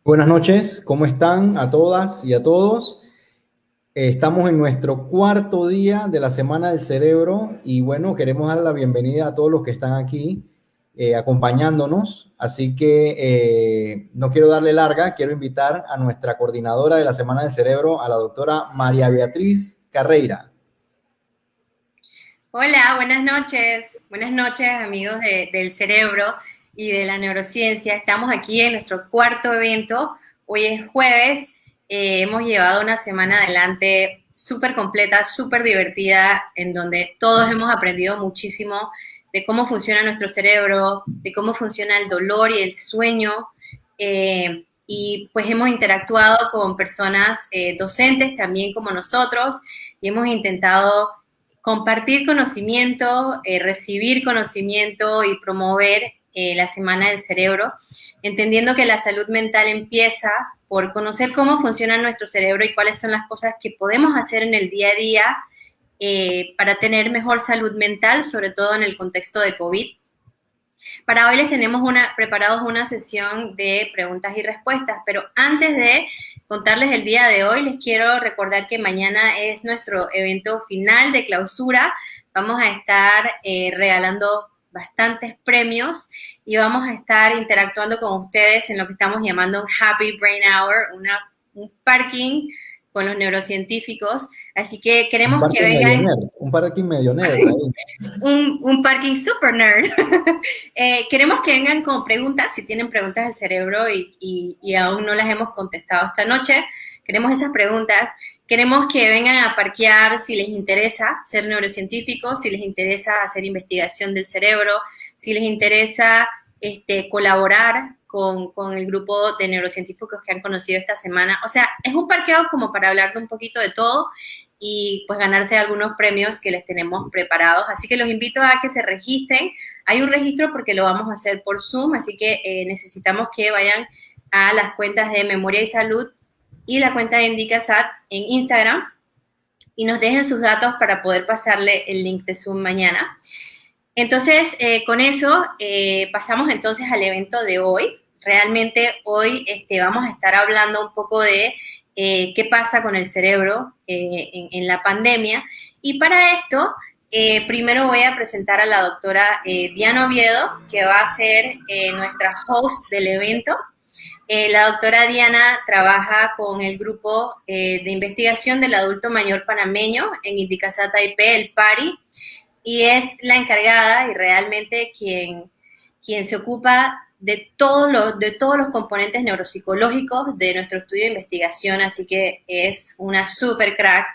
Buenas noches, ¿cómo están a todas y a todos? Estamos en nuestro cuarto día de la Semana del Cerebro y bueno, queremos dar la bienvenida a todos los que están aquí acompañándonos. Así que no quiero darle larga, quiero invitar a nuestra coordinadora de la Semana del Cerebro, a la doctora María Beatriz Carreira. Hola, buenas noches. Buenas noches, amigos del cerebro y de la neurociencia. Estamos aquí en nuestro cuarto evento. Hoy es jueves. Hemos llevado una semana adelante súper completa, súper divertida, en donde todos hemos aprendido muchísimo de cómo funciona nuestro cerebro, de cómo funciona el dolor y el sueño. Y pues hemos interactuado con personas docentes también como nosotros y hemos intentado compartir conocimiento, recibir conocimiento y promover la Semana del Cerebro, entendiendo que la salud mental empieza por conocer cómo funciona nuestro cerebro y cuáles son las cosas que podemos hacer en el día a día para tener mejor salud mental, sobre todo en el contexto de COVID. Para hoy les tenemos preparados una sesión de preguntas y respuestas, pero antes de contarles el día de hoy, les quiero recordar que mañana es nuestro evento final de clausura. Vamos a estar regalando bastantes premios y vamos a estar interactuando con ustedes en lo que estamos llamando un Happy Brain Hour, un parking con los neurocientíficos. Así que Un queremos que parking medio vengan nerd, un parking medio nerd ahí. un parking super nerd. Queremos que vengan con preguntas, si tienen preguntas del cerebro y aún no las hemos contestado esta noche. Queremos esas preguntas. Queremos que vengan a parquear si les interesa ser neurocientíficos, si les interesa hacer investigación del cerebro, si les interesa colaborar con el grupo de neurocientíficos que han conocido esta semana. O sea, es un parqueo como para hablar de un poquito de todo y pues ganarse algunos premios que les tenemos preparados. Así que los invito a que se registren. Hay un registro porque lo vamos a hacer por Zoom, así que necesitamos que vayan a las cuentas de Memoria y Salud y la cuenta de Indicasat en Instagram y nos dejen sus datos para poder pasarle el link de Zoom mañana. Entonces, con eso pasamos entonces al evento de hoy. Realmente hoy vamos a estar hablando un poco de qué pasa con el cerebro en la pandemia. Y para esto, primero voy a presentar a la doctora Diana Oviedo, que va a ser nuestra host del evento. La doctora Diana trabaja con el grupo de investigación del adulto mayor panameño en Indicasat IP, el PARI, y es la encargada y realmente quien se ocupa de todos los componentes neuropsicológicos de nuestro estudio de investigación, así que es una super crack.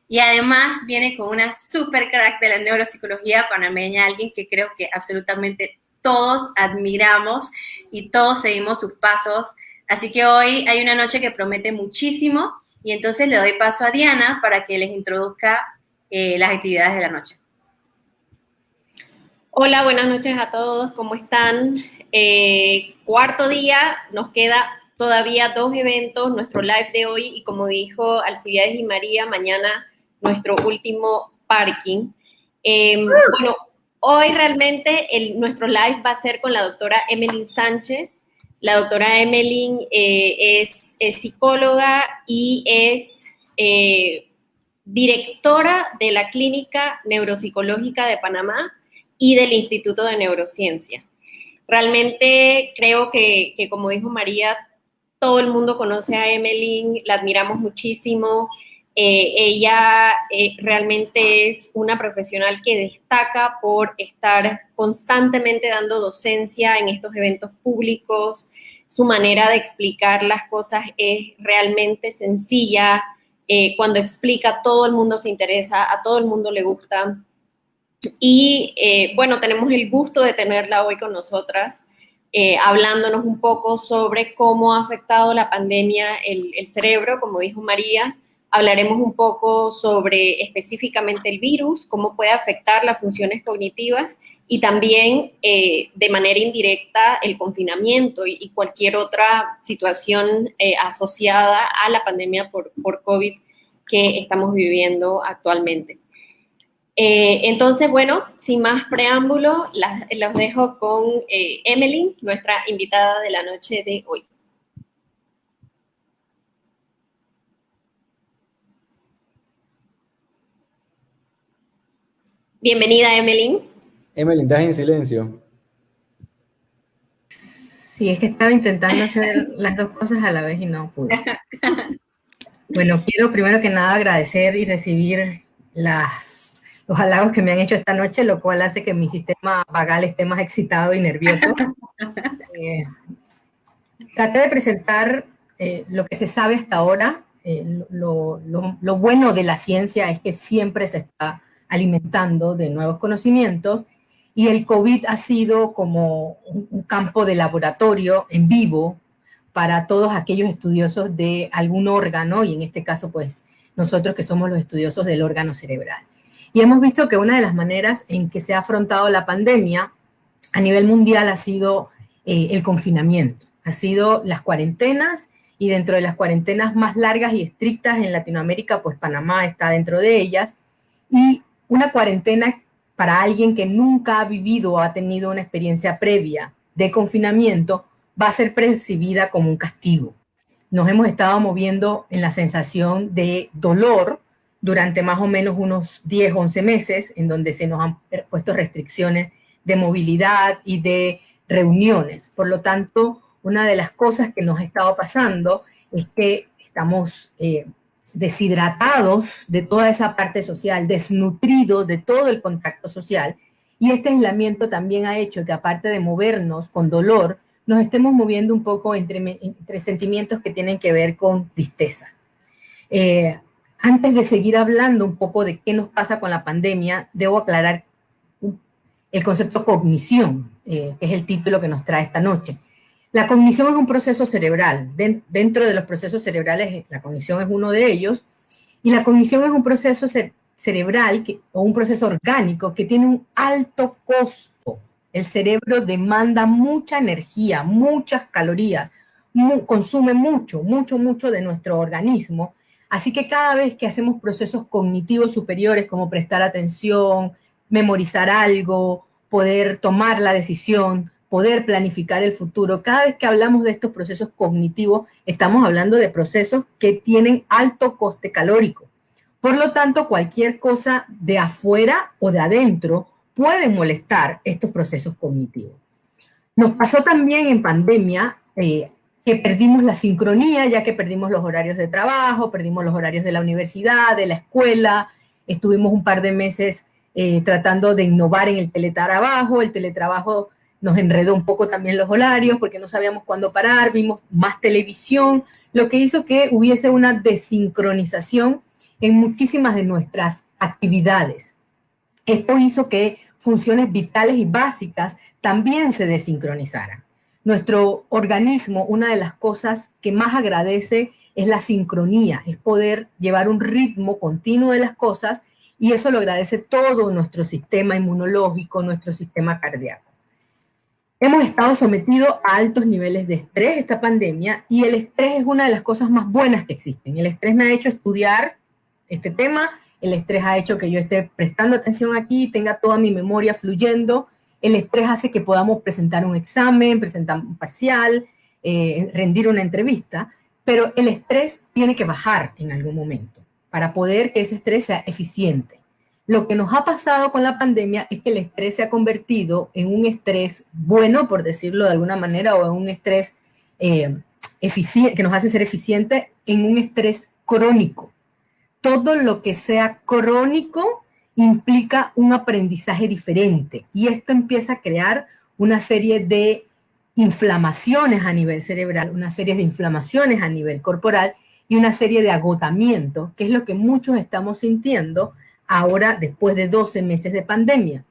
Y además viene con una super crack de la neuropsicología panameña, alguien que creo que absolutamente todos admiramos y todos seguimos sus pasos. Así que hoy hay una noche que promete muchísimo y entonces le doy paso a Diana para que les introduzca las actividades de la noche. Hola, buenas noches a todos, ¿cómo están? Cuarto día, nos queda todavía dos eventos, nuestro live de hoy y como dijo Alcibiades y María, mañana nuestro último parking. Bueno, hoy realmente nuestro live va a ser con la doctora Emelyn Sánchez. La doctora Emelyn es psicóloga y es directora de la Clínica Neuropsicológica de Panamá y del Instituto de Neurociencia. Realmente creo que, como dijo María, todo el mundo conoce a Emelyn, la admiramos muchísimo. Ella realmente es una profesional que destaca por estar constantemente dando docencia en estos eventos públicos. Su manera de explicar las cosas es realmente sencilla. Cuando explica, todo el mundo se interesa, a todo el mundo le gusta. Y bueno, tenemos el gusto de tenerla hoy con nosotras, hablándonos un poco sobre cómo ha afectado la pandemia el cerebro, como dijo María. Hablaremos un poco sobre específicamente el virus, cómo puede afectar las funciones cognitivas y también de manera indirecta el confinamiento y cualquier otra situación asociada a la pandemia por COVID que estamos viviendo actualmente. Entonces, bueno, sin más preámbulo, los dejo con Emelyn, nuestra invitada de la noche de hoy. Bienvenida, Emeline. Emeline, estás en silencio. Sí, es que estaba intentando hacer las dos cosas a la vez y no pude. Bueno, quiero primero que nada agradecer y recibir los halagos que me han hecho esta noche, lo cual hace que mi sistema vagal esté más excitado y nervioso. Traté de presentar lo que se sabe hasta ahora. Lo bueno de la ciencia es que siempre se está alimentando de nuevos conocimientos y el COVID ha sido como un campo de laboratorio en vivo para todos aquellos estudiosos de algún órgano, y en este caso, pues, nosotros que somos los estudiosos del órgano cerebral. Y hemos visto que una de las maneras en que se ha afrontado la pandemia a nivel mundial ha sido el confinamiento, ha sido las cuarentenas, y dentro de las cuarentenas más largas y estrictas en Latinoamérica, pues Panamá está dentro de ellas, y una cuarentena para alguien que nunca ha vivido o ha tenido una experiencia previa de confinamiento va a ser percibida como un castigo. Nos hemos estado moviendo en la sensación de dolor durante más o menos unos 10, 11 meses, en donde se nos han puesto restricciones de movilidad y de reuniones. Por lo tanto, una de las cosas que nos ha estado pasando es que estamos deshidratados de toda esa parte social, desnutridos de todo el contacto social, y este aislamiento también ha hecho que, aparte de movernos con dolor, nos estemos moviendo un poco entre sentimientos que tienen que ver con tristeza. Antes de seguir hablando un poco de qué nos pasa con la pandemia, debo aclarar el concepto cognición, que es el título que nos trae esta noche. La cognición es un proceso cerebral. Dentro de los procesos cerebrales, la cognición es uno de ellos, y la cognición es un proceso cerebral o un proceso orgánico que tiene un alto costo. El cerebro demanda mucha energía, muchas calorías, consume mucho de nuestro organismo. Así que cada vez que hacemos procesos cognitivos superiores, como prestar atención, memorizar algo, poder tomar la decisión, poder planificar el futuro, cada vez que hablamos de estos procesos cognitivos, estamos hablando de procesos que tienen alto coste calórico. Por lo tanto, cualquier cosa de afuera o de adentro puede molestar estos procesos cognitivos. Nos pasó también en pandemia que perdimos la sincronía, ya que perdimos los horarios de trabajo, perdimos los horarios de la universidad, de la escuela. Estuvimos un par de meses tratando de innovar en el teletrabajo. El teletrabajo nos enredó un poco también los horarios porque no sabíamos cuándo parar, vimos más televisión, lo que hizo que hubiese una desincronización en muchísimas de nuestras actividades. Esto hizo que funciones vitales y básicas también se desincronizaran. Nuestro organismo, una de las cosas que más agradece es la sincronía, es poder llevar un ritmo continuo de las cosas, y eso lo agradece todo nuestro sistema inmunológico, nuestro sistema cardíaco. Hemos estado sometidos a altos niveles de estrés esta pandemia, y el estrés es una de las cosas más buenas que existen. El estrés me ha hecho estudiar este tema, el estrés ha hecho que yo esté prestando atención aquí, tenga toda mi memoria fluyendo. El estrés hace que podamos presentar un examen, presentar un parcial, rendir una entrevista, pero el estrés tiene que bajar en algún momento para poder que ese estrés sea eficiente. Lo que nos ha pasado con la pandemia es que el estrés se ha convertido en un estrés bueno, por decirlo de alguna manera, o en un estrés eficiente, que nos hace ser eficientes, en un estrés crónico. Todo lo que sea crónico implica un aprendizaje diferente, y esto empieza a crear una serie de inflamaciones a nivel cerebral, una serie de inflamaciones a nivel corporal y una serie de agotamiento, que es lo que muchos estamos sintiendo ahora después de 12 meses de pandemia.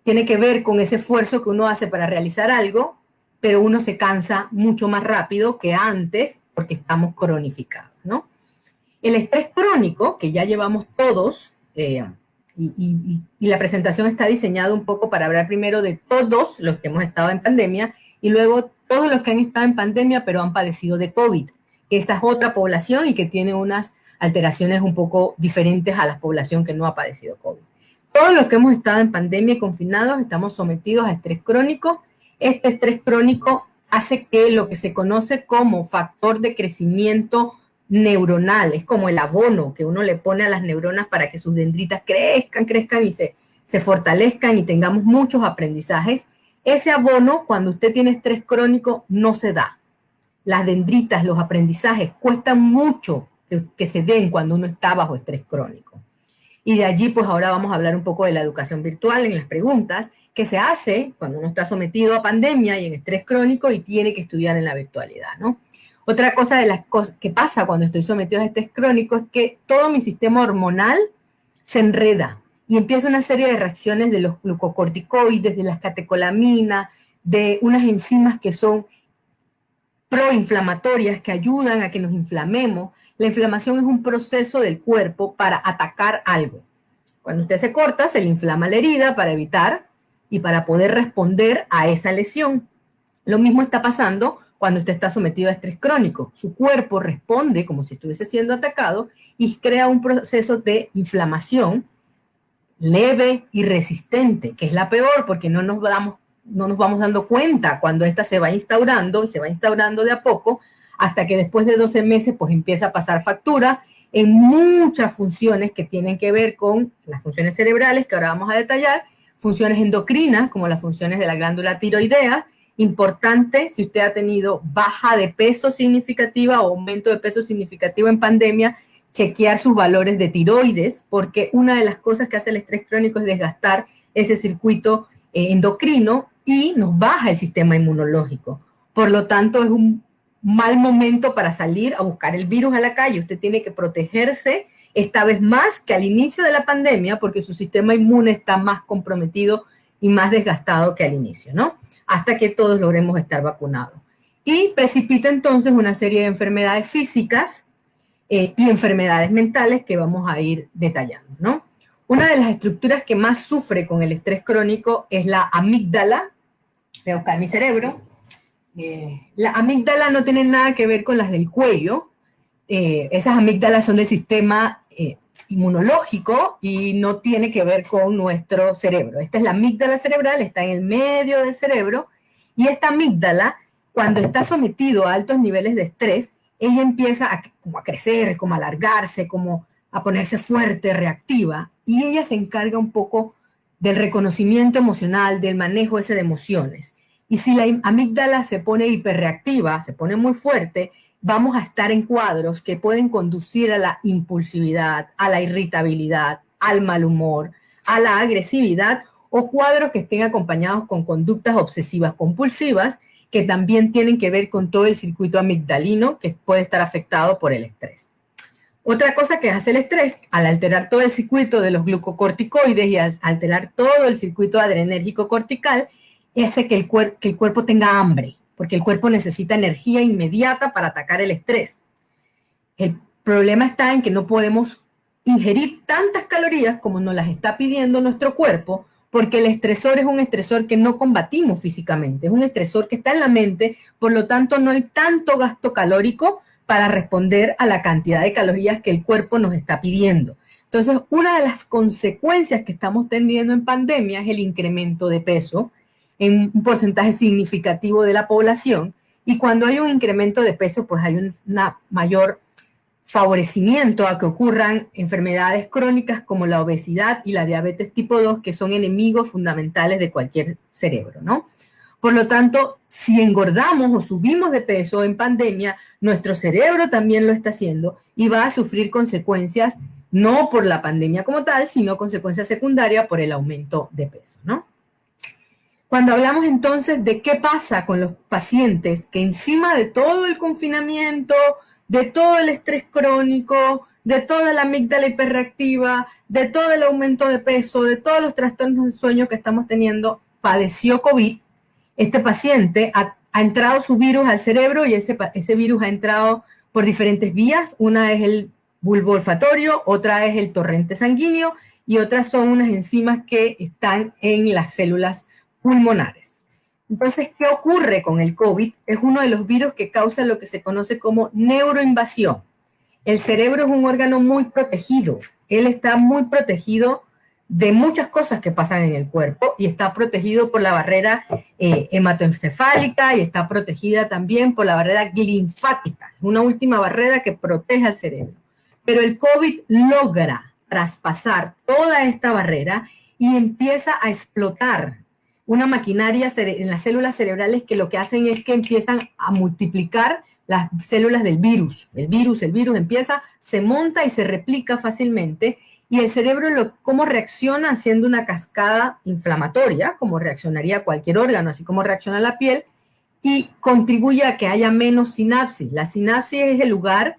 Tiene que ver con ese esfuerzo que uno hace para realizar algo, pero uno se cansa mucho más rápido que antes porque estamos cronificados, ¿no? El estrés crónico, que ya llevamos todos, y la presentación está diseñada un poco para hablar primero de todos los que hemos estado en pandemia y luego todos los que han estado en pandemia pero han padecido de COVID, que esta es otra población y que tiene unas alteraciones un poco diferentes a la población que no ha padecido COVID. Todos los que hemos estado en pandemia y confinados estamos sometidos a estrés crónico. Este estrés crónico hace que lo que se conoce como factor de crecimiento neuronal, es como el abono que uno le pone a las neuronas para que sus dendritas crezcan y se se fortalezcan y tengamos muchos aprendizajes, ese abono cuando usted tiene estrés crónico no se da. Las dendritas, los aprendizajes cuestan mucho que se den cuando uno está bajo estrés crónico. Y de allí, pues ahora vamos a hablar un poco de la educación virtual en las preguntas que se hace cuando uno está sometido a pandemia y en estrés crónico y tiene que estudiar en la virtualidad, ¿no? Otra cosa de las cosas que pasa cuando estoy sometido a estrés crónico es que todo mi sistema hormonal se enreda y empieza una serie de reacciones de los glucocorticoides, de las catecolaminas, de unas enzimas que son proinflamatorias que ayudan a que nos inflamemos. La inflamación es un proceso del cuerpo para atacar algo. Cuando usted se corta, se le inflama la herida para evitar y para poder responder a esa lesión. Lo mismo está pasando cuando usted está sometido a estrés crónico. Su cuerpo responde como si estuviese siendo atacado y crea un proceso de inflamación leve y resistente, que es la peor porque no nos vamos dando cuenta cuando esta se va instaurando y se va instaurando de a poco hasta que después de 12 meses pues empieza a pasar factura en muchas funciones que tienen que ver con las funciones cerebrales que ahora vamos a detallar, funciones endocrinas como las funciones de la glándula tiroidea. Importante, si usted ha tenido baja de peso significativa o aumento de peso significativo en pandemia, chequear sus valores de tiroides, porque una de las cosas que hace el estrés crónico es desgastar ese circuito endocrino y nos baja el sistema inmunológico. Por lo tanto, es un mal momento para salir a buscar el virus a la calle. Usted tiene que protegerse esta vez más que al inicio de la pandemia porque su sistema inmune está más comprometido y más desgastado que al inicio, ¿no? Hasta que todos logremos estar vacunados. Y precipita entonces una serie de enfermedades físicas y enfermedades mentales que vamos a ir detallando, ¿no? Una de las estructuras que más sufre con el estrés crónico es la amígdala. Voy a buscar mi cerebro. La amígdala no tiene nada que ver con las del cuello. Esas amígdalas son del sistema inmunológico y no tiene que ver con nuestro cerebro. Esta es la amígdala cerebral, está en el medio del cerebro y esta amígdala, cuando está sometido a altos niveles de estrés, ella empieza como a crecer, como a alargarse, como a ponerse fuerte, reactiva, y ella se encarga un poco del reconocimiento emocional, del manejo ese de emociones. Y si la amígdala se pone hiperreactiva, se pone muy fuerte, vamos a estar en cuadros que pueden conducir a la impulsividad, a la irritabilidad, al mal humor, a la agresividad, o cuadros que estén acompañados con conductas obsesivas compulsivas que también tienen que ver con todo el circuito amigdalino que puede estar afectado por el estrés. Otra cosa que hace el estrés, al alterar todo el circuito de los glucocorticoides y al alterar todo el circuito adrenérgico cortical, hace que el cuerpo tenga hambre, porque el cuerpo necesita energía inmediata para atacar el estrés. El problema está en que no podemos ingerir tantas calorías como nos las está pidiendo nuestro cuerpo, porque el estresor es un estresor que no combatimos físicamente, es un estresor que está en la mente, por lo tanto no hay tanto gasto calórico para responder a la cantidad de calorías que el cuerpo nos está pidiendo. Entonces, una de las consecuencias que estamos teniendo en pandemia es el incremento de peso en un porcentaje significativo de la población, y cuando hay un incremento de peso, pues hay un mayor favorecimiento a que ocurran enfermedades crónicas como la obesidad y la diabetes tipo 2, que son enemigos fundamentales de cualquier cerebro, ¿no? Por lo tanto, si engordamos o subimos de peso en pandemia, nuestro cerebro también lo está haciendo y va a sufrir consecuencias, no por la pandemia como tal, sino consecuencias secundarias por el aumento de peso, ¿no? Cuando hablamos entonces de qué pasa con los pacientes que encima de todo el confinamiento, de todo el estrés crónico, de toda la amígdala hiperreactiva, de todo el aumento de peso, de todos los trastornos del sueño que estamos teniendo, padeció COVID, este paciente ha entrado su virus al cerebro y ese virus ha entrado por diferentes vías. Una es el bulbo olfatorio, otra es el torrente sanguíneo y otras son unas enzimas que están en las células pulmonares. Entonces, ¿qué ocurre con el COVID? Es uno de los virus que causa lo que se conoce como neuroinvasión. El cerebro es un órgano muy protegido. Él está muy protegido de muchas cosas que pasan en el cuerpo y está protegido por la barrera hematoencefálica y está protegida también por la barrera linfática, una última barrera que protege al cerebro. Pero el COVID logra traspasar toda esta barrera y empieza a explotar una maquinaria en las células cerebrales que lo que hacen es que empiezan a multiplicar las células del virus. El virus empieza, se monta y se replica fácilmente, y el cerebro cómo reacciona haciendo una cascada inflamatoria, como reaccionaría cualquier órgano, así como reacciona la piel, y contribuye a que haya menos sinapsis. La sinapsis es el lugar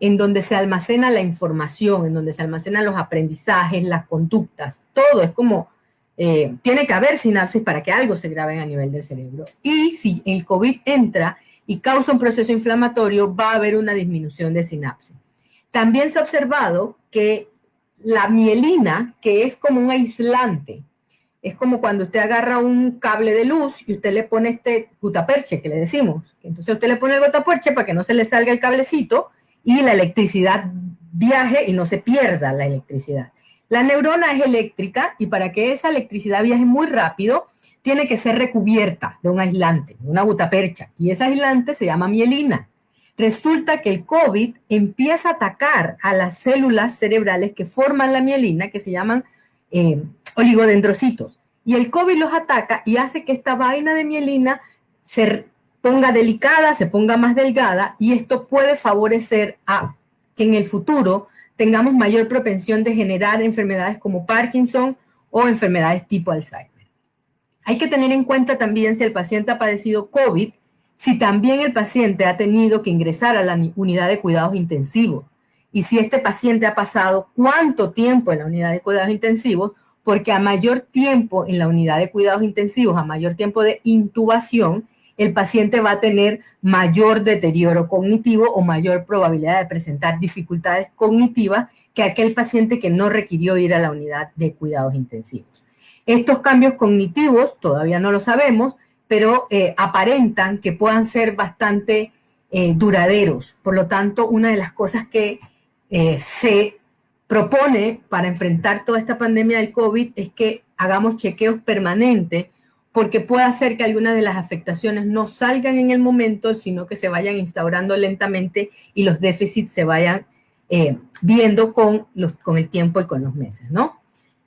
en donde se almacena la información, en donde se almacenan los aprendizajes, las conductas, todo es como, tiene que haber sinapsis para que algo se grabe a nivel del cerebro. Y si el COVID entra y causa un proceso inflamatorio, va a haber una disminución de sinapsis. También se ha observado que la mielina, que es como un aislante, es como cuando usted agarra un cable de luz y usted le pone este gutaperche, que le decimos. Entonces usted le pone el gutaperche para que no se le salga el cablecito y la electricidad viaje y no se pierda la electricidad. La neurona es eléctrica y para que esa electricidad viaje muy rápido, tiene que ser recubierta de un aislante, de una gutapercha, y ese aislante se llama mielina. Resulta que el COVID empieza a atacar a las células cerebrales que forman la mielina, que se llaman oligodendrocitos. Y el COVID los ataca y hace que esta vaina de mielina se ponga delicada, se ponga más delgada, y esto puede favorecer a que en el futuro tengamos mayor propensión de generar enfermedades como Parkinson o enfermedades tipo Alzheimer. Hay que tener en cuenta también si el paciente ha padecido COVID, si también el paciente ha tenido que ingresar a la unidad de cuidados intensivos y si este paciente ha pasado cuánto tiempo en la unidad de cuidados intensivos, porque a mayor tiempo en la unidad de cuidados intensivos, a mayor tiempo de intubación, el paciente va a tener mayor deterioro cognitivo o mayor probabilidad de presentar dificultades cognitivas que aquel paciente que no requirió ir a la unidad de cuidados intensivos. Estos cambios cognitivos todavía no lo sabemos, pero aparentan que puedan ser bastante duraderos. Por lo tanto, una de las cosas que se propone para enfrentar toda esta pandemia del COVID es que hagamos chequeos permanentes, porque puede hacer que algunas de las afectaciones no salgan en el momento, sino que se vayan instaurando lentamente y los déficits se vayan viendo con el tiempo y con los meses, ¿no?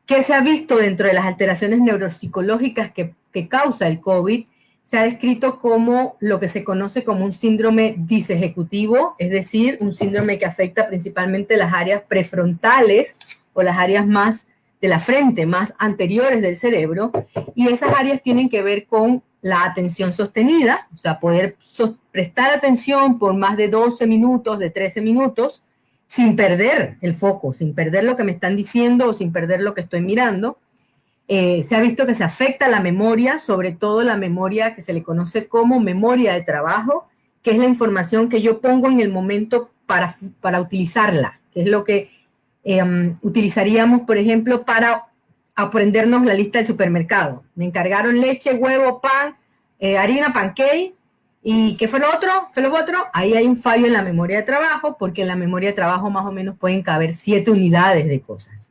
¿Qué se ha visto dentro de las alteraciones neuropsicológicas que causa el COVID? Se ha descrito como lo que se conoce como un síndrome disejecutivo, es decir, un síndrome que afecta principalmente las áreas prefrontales o las áreas más de la frente, más anteriores del cerebro, y esas áreas tienen que ver con la atención sostenida, o sea, poder prestar atención por más de 12 minutos, de 13 minutos, sin perder el foco, sin perder lo que me están diciendo o sin perder lo que estoy mirando. Se ha visto que se afecta la memoria, sobre todo la memoria que se le conoce como memoria de trabajo, que es la información que yo pongo en el momento para utilizarla, que es lo que utilizaríamos, por ejemplo, para aprendernos la lista del supermercado. Me encargaron leche, huevo, pan, harina, pancake, ¿y qué fue lo otro? ¿Fue lo otro? Ahí hay un fallo en la memoria de trabajo, porque en la memoria de trabajo más o menos pueden caber 7 unidades de cosas.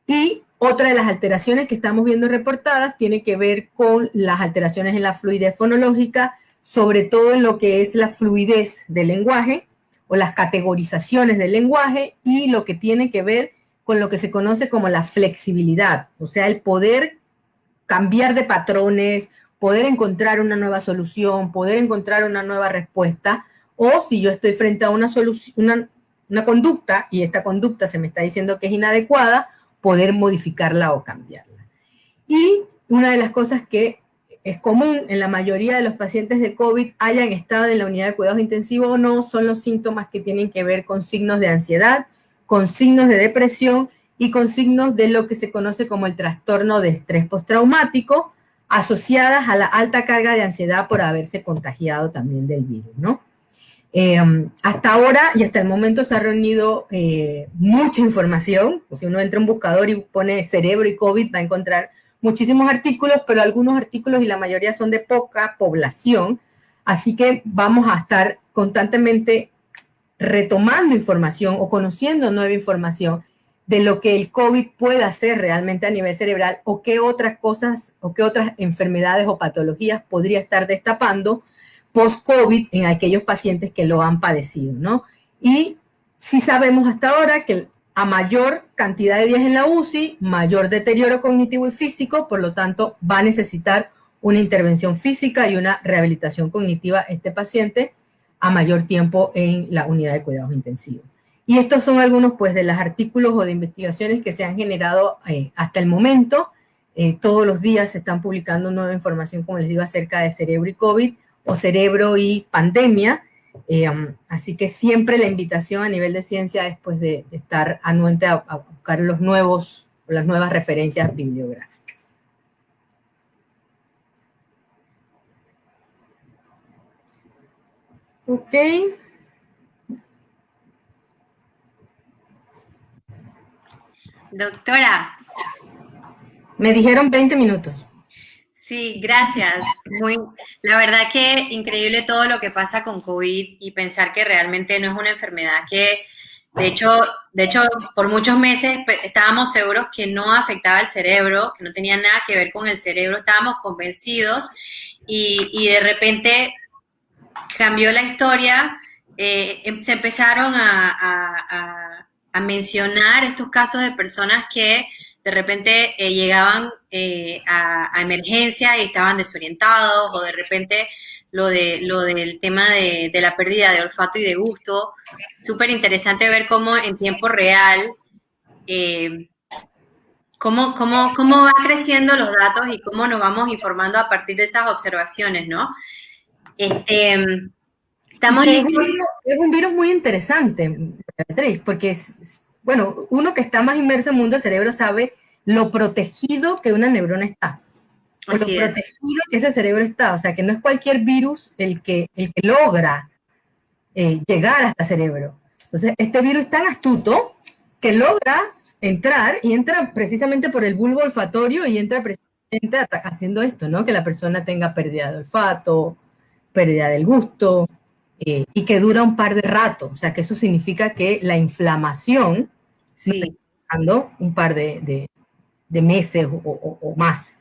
Y otra de las alteraciones que estamos viendo reportadas tiene que ver con las alteraciones en la fluidez fonológica, sobre todo en lo que es la fluidez del lenguaje o las categorizaciones del lenguaje, y lo que tiene que ver con lo que se conoce como la flexibilidad, o sea, el poder cambiar de patrones, poder encontrar una nueva solución, poder encontrar una nueva respuesta, o si yo estoy frente a una conducta y esta conducta se me está diciendo que es inadecuada, poder modificarla o cambiarla. Y una de las cosas que es común en la mayoría de los pacientes de COVID, hayan estado en la unidad de cuidados intensivos o no, son los síntomas que tienen que ver con signos de ansiedad, con signos de depresión y con signos de lo que se conoce como el trastorno de estrés postraumático, asociadas a la alta carga de ansiedad por haberse contagiado también del virus, ¿no? Hasta ahora y hasta el momento se ha reunido mucha información. Pues si uno entra a un buscador y pone cerebro y COVID, va a encontrar muchísimos artículos, pero algunos artículos y la mayoría son de poca población, así que vamos a estar constantemente retomando información o conociendo nueva información de lo que el COVID puede hacer realmente a nivel cerebral, o qué otras cosas o qué otras enfermedades o patologías podría estar destapando post-COVID en aquellos pacientes que lo han padecido, ¿no? Y sí sabemos hasta ahora que a mayor cantidad de días en la UCI, mayor deterioro cognitivo y físico, por lo tanto va a necesitar una intervención física y una rehabilitación cognitiva este paciente a mayor tiempo en la unidad de cuidados intensivos. Y estos son algunos pues de los artículos o de investigaciones que se han generado hasta el momento. Todos los días se están publicando nueva información, como les digo, acerca de cerebro y COVID o cerebro y pandemia. Así que siempre la invitación a nivel de ciencia es pues de estar anuente a buscar las nuevas referencias bibliográficas. Ok. Doctora. Me dijeron 20 minutos. Sí, gracias. La verdad que increíble todo lo que pasa con COVID y pensar que realmente no es una enfermedad que, de hecho, por muchos meses estábamos seguros que no afectaba el cerebro, que no tenía nada que ver con el cerebro, estábamos convencidos y de repente cambió la historia, se empezaron a mencionar estos casos de personas que de repente llegaban a emergencia y estaban desorientados, o de repente lo del tema de la pérdida de olfato y de gusto. Súper interesante ver cómo en tiempo real, cómo va creciendo los datos y cómo nos vamos informando a partir de esas observaciones, ¿no? Estamos listos. Es un virus muy interesante, porque bueno, uno que está más inmerso en el mundo del cerebro sabe lo protegido que una neurona está, o lo protegido que ese cerebro está, o sea, que no es cualquier virus el que logra llegar hasta el cerebro. Entonces, este virus es tan astuto que logra entrar, y entra precisamente por el bulbo olfatorio, y entra precisamente haciendo esto, ¿no? Que la persona tenga pérdida de olfato, pérdida del gusto, y que dura un par de rato, o sea, que eso significa que la inflamación sí. está durando un par de meses o más.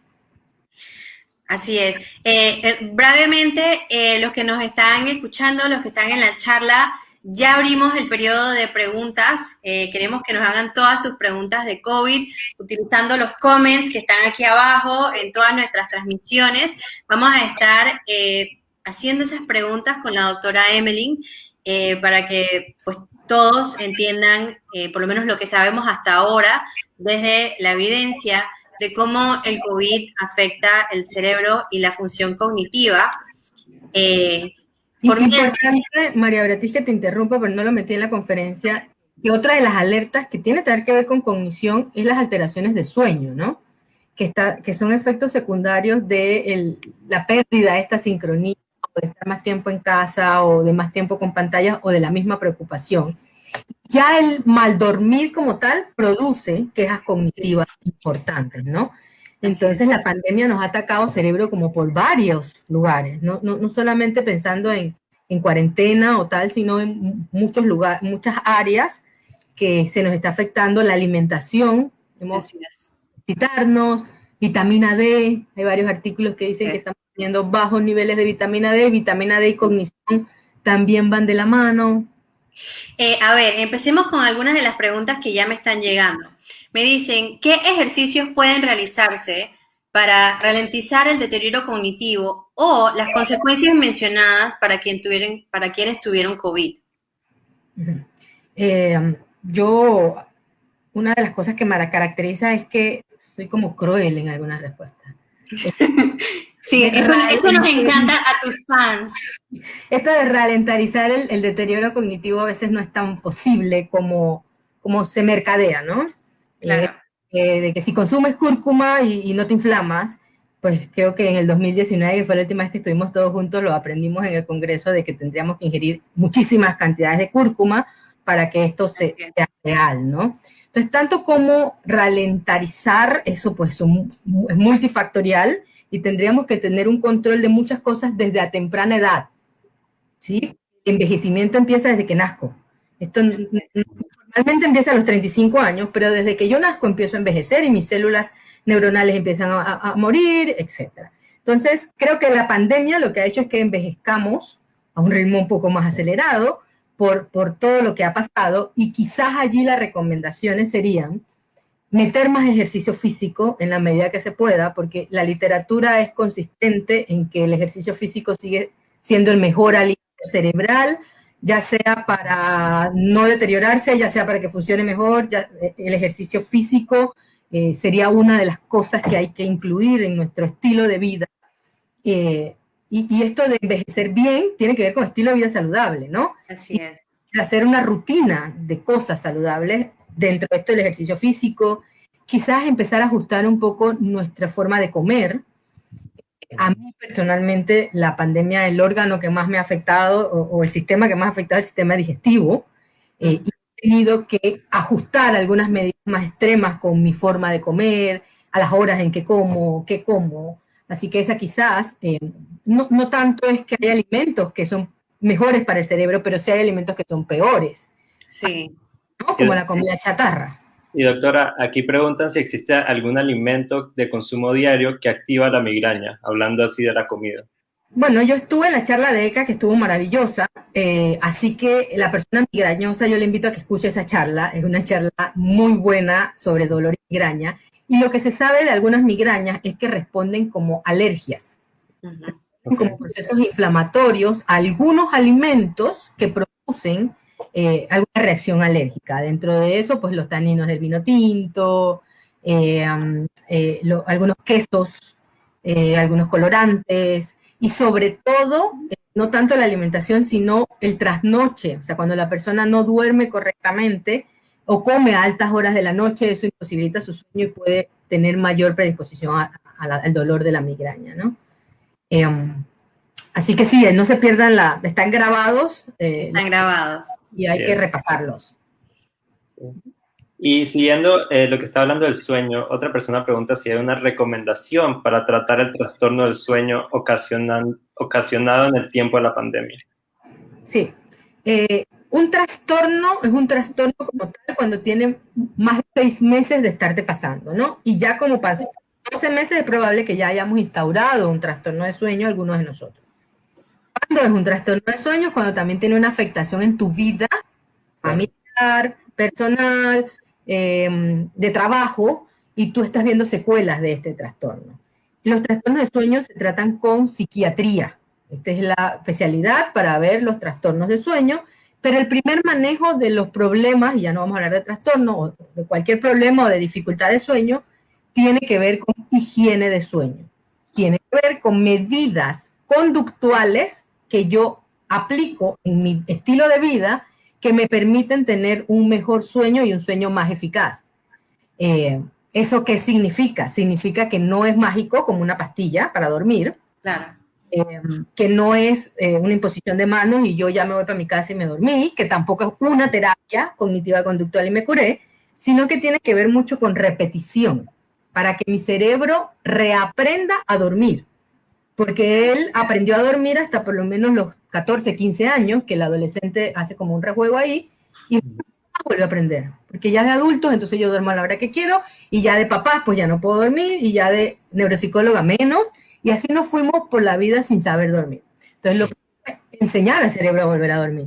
Así es. Brevemente, los que nos están escuchando, los que están en la charla, ya abrimos el periodo de preguntas. Queremos que nos hagan todas sus preguntas de COVID, utilizando los comments que están aquí abajo en todas nuestras transmisiones. Vamos a estar haciendo esas preguntas con la doctora Emeline para que pues, todos entiendan por lo menos lo que sabemos hasta ahora desde la evidencia de cómo el COVID afecta el cerebro y la función cognitiva. Importante, María Beatriz, que te interrumpa, pero no lo metí en la conferencia, que otra de las alertas que tiene que ver con cognición es las alteraciones de sueño, ¿no? Que son efectos secundarios de la pérdida de esta sincronía, o de estar más tiempo en casa, o de más tiempo con pantallas, o de la misma preocupación. Ya el mal dormir como tal produce quejas cognitivas importantes, ¿no? Entonces la pandemia nos ha atacado el cerebro como por varios lugares, no solamente pensando en cuarentena o tal, sino en muchos lugares, muchas áreas que se nos está afectando la alimentación, citarnos, vitamina D, hay varios artículos que dicen que estamos teniendo bajos niveles de vitamina D y cognición también van de la mano. A ver, empecemos con algunas de las preguntas que ya me están llegando. Me dicen, ¿qué ejercicios pueden realizarse para ralentizar el deterioro cognitivo o las consecuencias mencionadas para quienes tuvieron COVID? Una de las cosas que me caracteriza es que soy como cruel en algunas respuestas. Sí, eso nos encanta a tus fans. Esto de ralentizar el deterioro cognitivo a veces no es tan posible como se mercadea, ¿no? Claro. De que si consumes cúrcuma y no te inflamas, pues creo que en el 2019, que fue la última vez que estuvimos todos juntos, lo aprendimos en el Congreso de que tendríamos que ingerir muchísimas cantidades de cúrcuma para que esto sea real, ¿no? Entonces, tanto como ralentizar, eso pues es multifactorial, y tendríamos que tener un control de muchas cosas desde a temprana edad, ¿sí? El envejecimiento empieza desde que nazco. Esto normalmente empieza a los 35 años, pero desde que yo nazco empiezo a envejecer y mis células neuronales empiezan a morir, etc. Entonces, creo que la pandemia lo que ha hecho es que envejezcamos a un ritmo un poco más acelerado, por todo lo que ha pasado, y quizás allí las recomendaciones serían meter más ejercicio físico en la medida que se pueda, porque la literatura es consistente en que el ejercicio físico sigue siendo el mejor alimento cerebral, ya sea para no deteriorarse, ya sea para que funcione mejor. El ejercicio físico sería una de las cosas que hay que incluir en nuestro estilo de vida. Y esto de envejecer bien tiene que ver con estilo de vida saludable, ¿no? Así es. Hacer una rutina de cosas saludables dentro de esto del ejercicio físico, quizás empezar a ajustar un poco nuestra forma de comer. A mí personalmente la pandemia, el órgano que más me ha afectado o el sistema que más ha afectado es el sistema digestivo, y he tenido que ajustar algunas medidas más extremas con mi forma de comer, a las horas en que como, qué como. Así que esa quizás, no tanto es que hay alimentos que son mejores para el cerebro, pero sí hay alimentos que son peores. Sí. ¿No? Como la comida chatarra. Y doctora, aquí preguntan si existe algún alimento de consumo diario que activa la migraña, hablando así de la comida. Bueno, yo estuve en la charla de ECA, que estuvo maravillosa, así que la persona migrañosa yo le invito a que escuche esa charla. Es una charla muy buena sobre dolor y migraña, y lo que se sabe de algunas migrañas es que responden como alergias, como procesos inflamatorios a algunos alimentos que producen alguna reacción alérgica. Dentro de eso, pues los taninos del vino tinto, algunos quesos, algunos colorantes, y sobre todo, no tanto la alimentación, sino el trasnoche. O sea, cuando la persona no duerme correctamente o come a altas horas de la noche, eso imposibilita su sueño y puede tener mayor predisposición al dolor de la migraña, ¿no? Así que sí, no se pierdan están grabados. Están grabados. Y hay que repasarlos. Y siguiendo lo que está hablando del sueño, otra persona pregunta si hay una recomendación para tratar el trastorno del sueño ocasionado en el tiempo de la pandemia. Sí. Un trastorno es un trastorno como tal cuando tiene más de 6 meses de estarte pasando, ¿no? Y ya como 12 meses es probable que ya hayamos instaurado un trastorno de sueño algunos de nosotros. Cuando es un trastorno de sueño es cuando también tiene una afectación en tu vida familiar, personal, de trabajo, y tú estás viendo secuelas de este trastorno. Los trastornos de sueño se tratan con psiquiatría. Esta es la especialidad para ver los trastornos de sueño, pero el primer manejo de los problemas, y ya no vamos a hablar de trastorno o de cualquier problema o de dificultad de sueño, tiene que ver con higiene de sueño. Tiene que ver con medidas conductuales que yo aplico en mi estilo de vida que me permiten tener un mejor sueño y un sueño más eficaz. ¿Eso qué significa? Significa que no es mágico como una pastilla para dormir. Claro. Que no es una imposición de manos y yo ya me voy para mi casa y me dormí, que tampoco es una terapia cognitiva conductual y me curé, sino que tiene que ver mucho con repetición, para que mi cerebro reaprenda a dormir. Porque él aprendió a dormir hasta por lo menos los 14, 15 años, que el adolescente hace como un rejuego ahí, y vuelve a aprender. Porque ya de adultos, entonces yo duermo a la hora que quiero, y ya de papás, pues ya no puedo dormir, y ya de neuropsicóloga menos, y así nos fuimos por la vida sin saber dormir. Entonces, lo que es enseñar al cerebro a volver a dormir.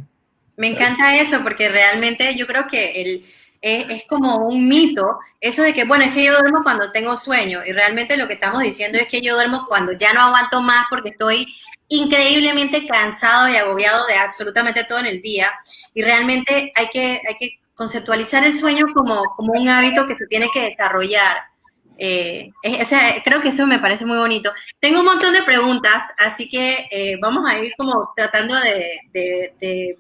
Me encanta eso, porque realmente yo creo que es como un mito, eso de que, bueno, es que yo duermo cuando tengo sueño, y realmente lo que estamos diciendo es que yo duermo cuando ya no aguanto más porque estoy increíblemente cansado y agobiado de absolutamente todo en el día, y realmente hay que conceptualizar el sueño como un hábito que se tiene que desarrollar. O sea, creo que eso me parece muy bonito. Tengo un montón de preguntas, así que vamos a ir como tratando de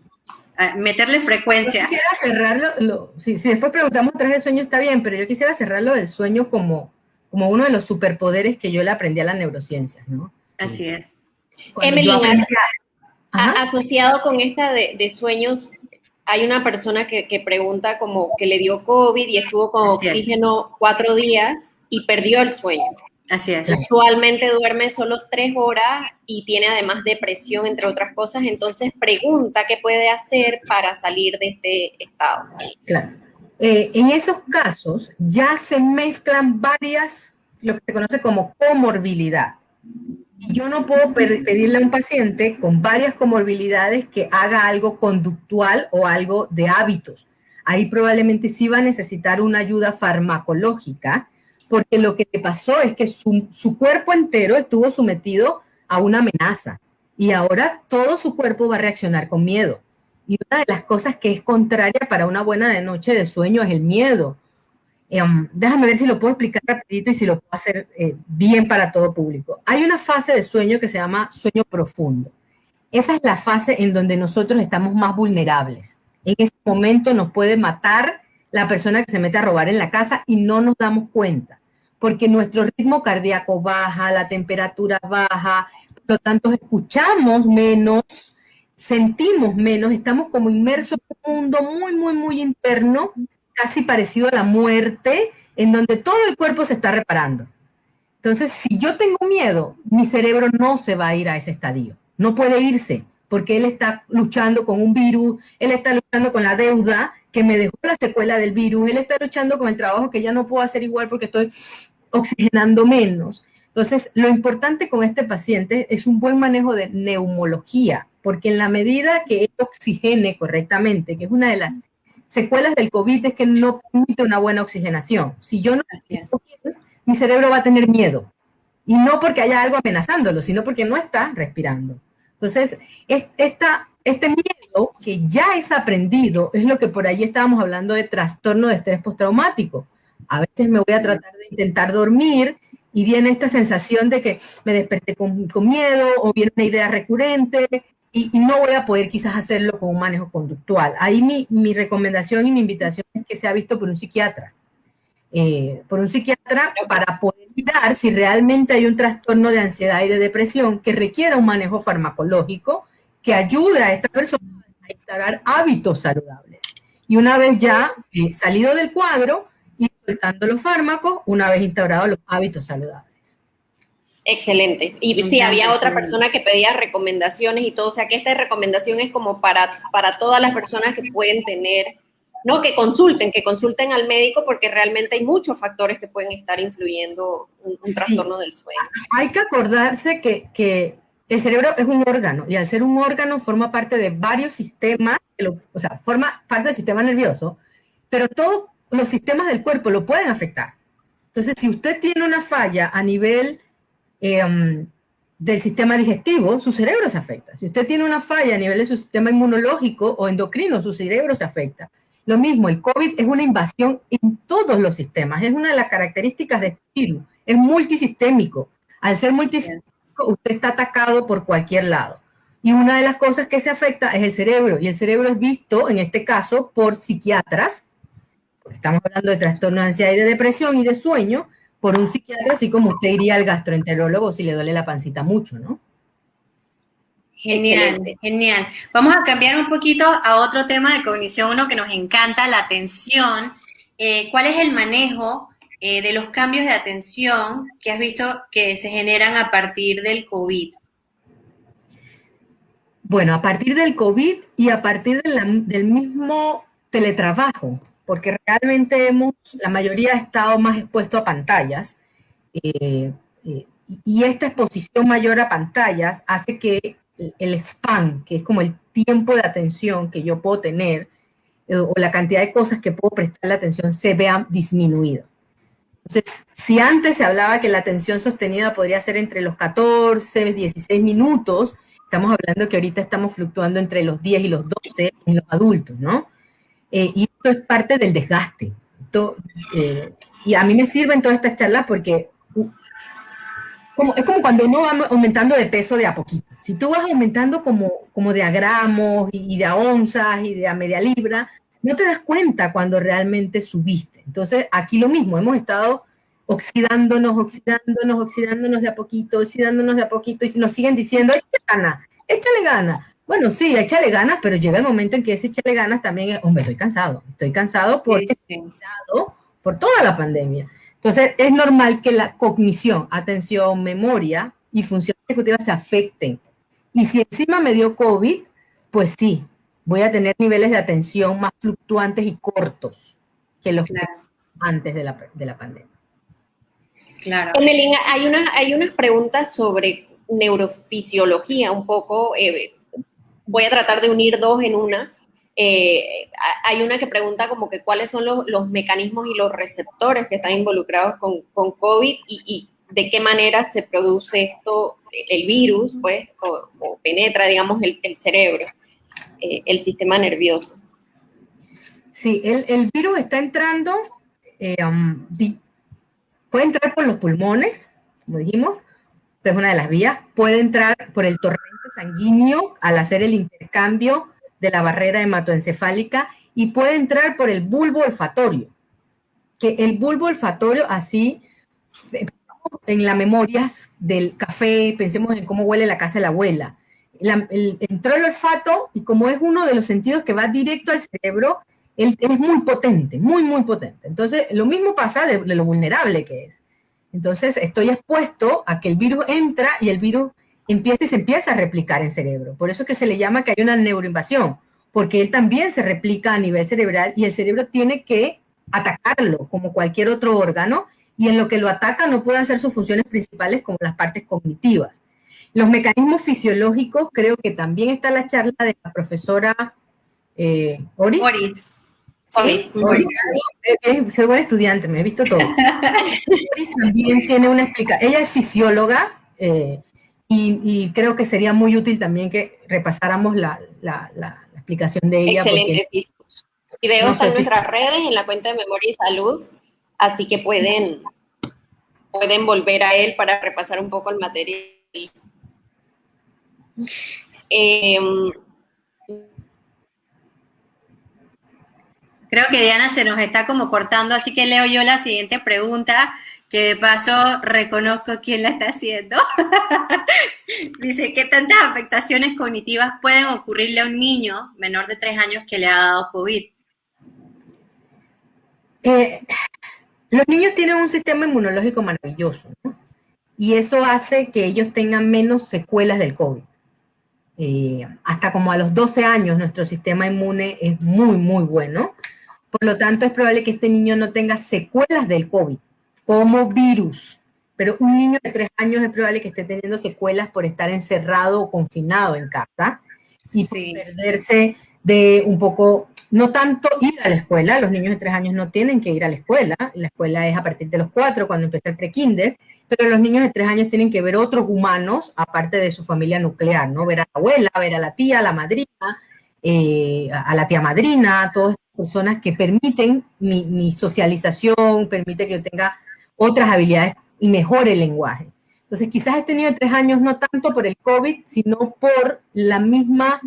meterle frecuencia. Yo quisiera cerrarlo, si después preguntamos tras el sueño está bien, pero yo quisiera cerrarlo del sueño como uno de los superpoderes que yo le aprendí a las neurociencias, ¿no? Así es. Emeline, asociado con esta de sueños, hay una persona que pregunta como que le dio COVID y estuvo con oxígeno 4 días y perdió el sueño. Así es. Usualmente duerme solo 3 horas y tiene además depresión, entre otras cosas. Entonces pregunta qué puede hacer para salir de este estado. Claro. En esos casos ya se mezclan varias, lo que se conoce como comorbilidad. Yo no puedo pedirle a un paciente con varias comorbilidades que haga algo conductual o algo de hábitos. Ahí probablemente sí va a necesitar una ayuda farmacológica, porque lo que le pasó es que su cuerpo entero estuvo sometido a una amenaza y ahora todo su cuerpo va a reaccionar con miedo. Y una de las cosas que es contraria para una buena noche de sueño es el miedo. Déjame ver si lo puedo explicar rapidito y si lo puedo hacer bien para todo público. Hay una fase de sueño que se llama sueño profundo. Esa es la fase en donde nosotros estamos más vulnerables. En ese momento nos puede matar la persona que se mete a robar en la casa y no nos damos cuenta, porque nuestro ritmo cardíaco baja, la temperatura baja, por lo tanto escuchamos menos, sentimos menos, estamos como inmersos en un mundo muy, muy, muy interno, casi parecido a la muerte, en donde todo el cuerpo se está reparando. Entonces, si yo tengo miedo, mi cerebro no se va a ir a ese estadio. No puede irse, porque él está luchando con un virus, él está luchando con la deuda que me dejó la secuela del virus, él está luchando con el trabajo que ya no puedo hacer igual porque estoy oxigenando menos. Entonces, lo importante con este paciente es un buen manejo de neumología, porque en la medida que él oxigene correctamente, que es una de las secuelas del COVID, es que no permite una buena oxigenación. Si yo no oxigeno bien, mi cerebro va a tener miedo. Y no porque haya algo amenazándolo, sino porque no está respirando. Entonces, este miedo que ya es aprendido es lo que por ahí estábamos hablando de trastorno de estrés postraumático. A veces me voy a tratar de intentar dormir y viene esta sensación de que me desperté con miedo o viene una idea recurrente y no voy a poder quizás hacerlo con un manejo conductual. Ahí mi recomendación y mi invitación es que sea visto por un psiquiatra. Para poder mirar si realmente hay un trastorno de ansiedad y de depresión que requiera un manejo farmacológico que ayude a esta persona a instaurar hábitos saludables. Y una vez ya salido del cuadro, ir soltando los fármacos, una vez instaurados los hábitos saludables. Excelente. Y sí, había otra persona que pedía recomendaciones y todo, o sea que esta recomendación es como para todas las personas que pueden tener, ¿no? Que consulten al médico porque realmente hay muchos factores que pueden estar influyendo un trastorno del sueño. Hay que acordarse que el cerebro es un órgano y al ser un órgano forma parte de varios sistemas, o sea, forma parte del sistema nervioso, pero todos los sistemas del cuerpo lo pueden afectar. Entonces, si usted tiene una falla a nivel del sistema digestivo, su cerebro se afecta. Si usted tiene una falla a nivel de su sistema inmunológico o endocrino, su cerebro se afecta. Lo mismo, el COVID es una invasión en todos los sistemas. Es una de las características de este virus. Es multisistémico. Al ser multisistémico, usted está atacado por cualquier lado. Y una de las cosas que se afecta es el cerebro. Y el cerebro es visto, en este caso, por psiquiatras, porque estamos hablando de trastorno de ansiedad y de depresión y de sueño, por un psiquiatra, así como usted iría al gastroenterólogo si le duele la pancita mucho, ¿no? Genial, excelente. Genial. Vamos a cambiar un poquito a otro tema de cognición, uno que nos encanta, la atención. ¿Cuál es el manejo de los cambios de atención que has visto que se generan a partir del COVID? Bueno, a partir del COVID y a partir del mismo teletrabajo, porque realmente la mayoría ha estado más expuesto a pantallas, y esta exposición mayor a pantallas hace que el span, que es como el tiempo de atención que yo puedo tener, o la cantidad de cosas que puedo prestarle atención, se vea disminuido. Entonces, si antes se hablaba que la atención sostenida podría ser entre los 14, 16 minutos, estamos hablando que ahorita estamos fluctuando entre los 10 y los 12 en los adultos, ¿no? Y esto es parte del desgaste. Y a mí me sirven todas estas charlas porque es como cuando uno va aumentando de peso de a poquito. Si tú vas aumentando como de a gramos y de a onzas y de a media libra, no te das cuenta cuando realmente subiste. Entonces, aquí lo mismo, hemos estado oxidándonos de a poquito, y nos siguen diciendo, échale ganas. Bueno, sí, échale ganas, pero llega el momento en que ese échale ganas también es, hombre, estoy cansado por toda la pandemia. Entonces, es normal que la cognición, atención, memoria y función ejecutiva se afecten. Y si encima me dio COVID, pues sí, voy a tener niveles de atención más fluctuantes y cortos que los que antes de la pandemia. Claro. Emelín, hay unas preguntas sobre neurofisiología un poco. Voy a tratar de unir dos en una. Hay una que pregunta como que cuáles son los mecanismos y los receptores que están involucrados con COVID y de qué manera se produce esto, el virus, pues, o penetra, digamos, el cerebro, el sistema nervioso. Sí, el virus está entrando, puede entrar por los pulmones, como dijimos, que es una de las vías, puede entrar por el torrente sanguíneo al hacer el intercambio de la barrera hematoencefálica y puede entrar por el bulbo olfatorio, que el bulbo olfatorio así, en las memorias del café, pensemos en cómo huele la casa de la abuela. Entró el olfato y como es uno de los sentidos que va directo al cerebro, él es muy potente, muy, muy potente. Entonces, lo mismo pasa de lo vulnerable que es. Entonces, estoy expuesto a que el virus entra y el virus se empieza a replicar en cerebro. Por eso es que se le llama que hay una neuroinvasión, porque él también se replica a nivel cerebral y el cerebro tiene que atacarlo como cualquier otro órgano y en lo que lo ataca no puede hacer sus funciones principales como las partes cognitivas. Los mecanismos fisiológicos, creo que también está la charla de la profesora Oris. Oris. Sí, soy buena estudiante, me he visto todo. Oris también tiene una explicación. Ella es fisióloga y creo que sería muy útil también que repasáramos la explicación de ella. Excelente, sí. Videos están en nuestras redes, en la cuenta de Memoria y Salud, así que pueden volver a él para repasar un poco el material. Creo que Diana se nos está como cortando, así que leo yo la siguiente pregunta, que de paso reconozco quién la está haciendo. Dice, ¿qué tantas afectaciones cognitivas pueden ocurrirle a un niño menor de 3 años que le ha dado COVID? Los niños tienen un sistema inmunológico maravilloso, ¿no? Y eso hace que ellos tengan menos secuelas del COVID. Hasta como a los 12 años nuestro sistema inmune es muy, muy bueno. Por lo tanto, es probable que este niño no tenga secuelas del COVID como virus. Pero un niño de 3 años es probable que esté teniendo secuelas por estar encerrado o confinado en casa y por perderse de un poco, no tanto ir a la escuela. Los niños de 3 años no tienen que ir a la escuela es a partir de los 4, cuando empieza el pre-kinder, pero los niños de 3 años tienen que ver otros humanos, aparte de su familia nuclear, ¿no? Ver a la abuela, ver a la tía, a la madrina, a la tía madrina, todas estas personas que permiten mi socialización, permite que yo tenga otras habilidades y mejore el lenguaje. Entonces, quizás este niño de 3 años no tanto por el COVID, sino por la misma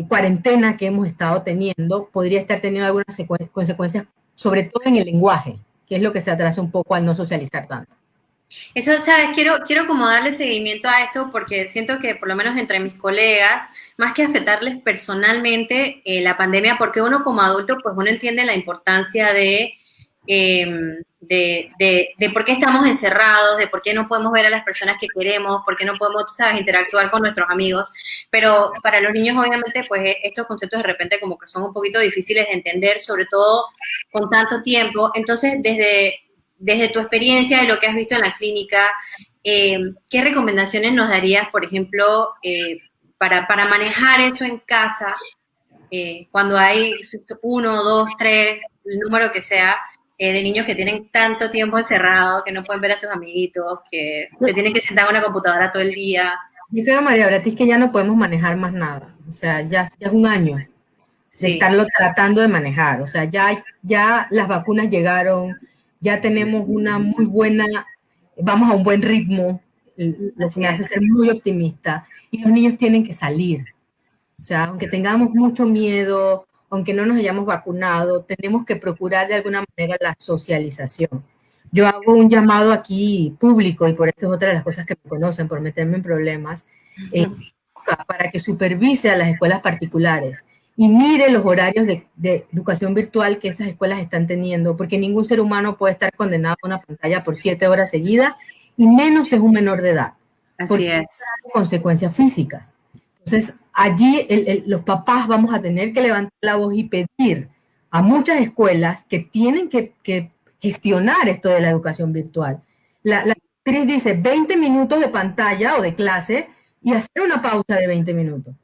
cuarentena que hemos estado teniendo, podría estar teniendo algunas consecuencias, sobre todo en el lenguaje, que es lo que se atrasa un poco al no socializar tanto. Eso, ¿sabes? Quiero como darle seguimiento a esto porque siento que por lo menos entre mis colegas, más que afectarles personalmente la pandemia, porque uno como adulto, pues uno entiende la importancia de por qué estamos encerrados, de por qué no podemos ver a las personas que queremos, por qué no podemos, tú sabes, interactuar con nuestros amigos, pero para los niños obviamente pues estos conceptos de repente como que son un poquito difíciles de entender, sobre todo con tanto tiempo. Entonces, desde tu experiencia y lo que has visto en la clínica, ¿qué recomendaciones nos darías, por ejemplo, para manejar eso en casa, cuando hay 1, 2, 3, el número que sea, de niños que tienen tanto tiempo encerrados, que no pueden ver a sus amiguitos, que se tienen que sentar en una computadora todo el día? Yo creo, María Bratis, que ya no podemos manejar más nada. O sea, ya es un año de estarlo tratando de manejar. O sea, ya las vacunas llegaron, ya tenemos una muy buena, vamos a un buen ritmo, lo que me hace ser muy optimista. Y los niños tienen que salir. O sea, aunque tengamos mucho miedo, aunque no nos hayamos vacunado, tenemos que procurar de alguna manera la socialización. Yo hago un llamado aquí público, y por esto es otra de las cosas que me conocen, por meterme en problemas, para que supervise a las escuelas particulares y mire los horarios de educación virtual que esas escuelas están teniendo, porque ningún ser humano puede estar condenado a una pantalla por 7 horas seguidas, y menos es un menor de edad. Así es. Tiene consecuencias físicas. Entonces, allí los papás vamos a tener que levantar la voz y pedir a muchas escuelas que tienen que gestionar esto de la educación virtual. La Cris dice 20 minutos de pantalla o de clase y hacer una pausa de 20 minutos.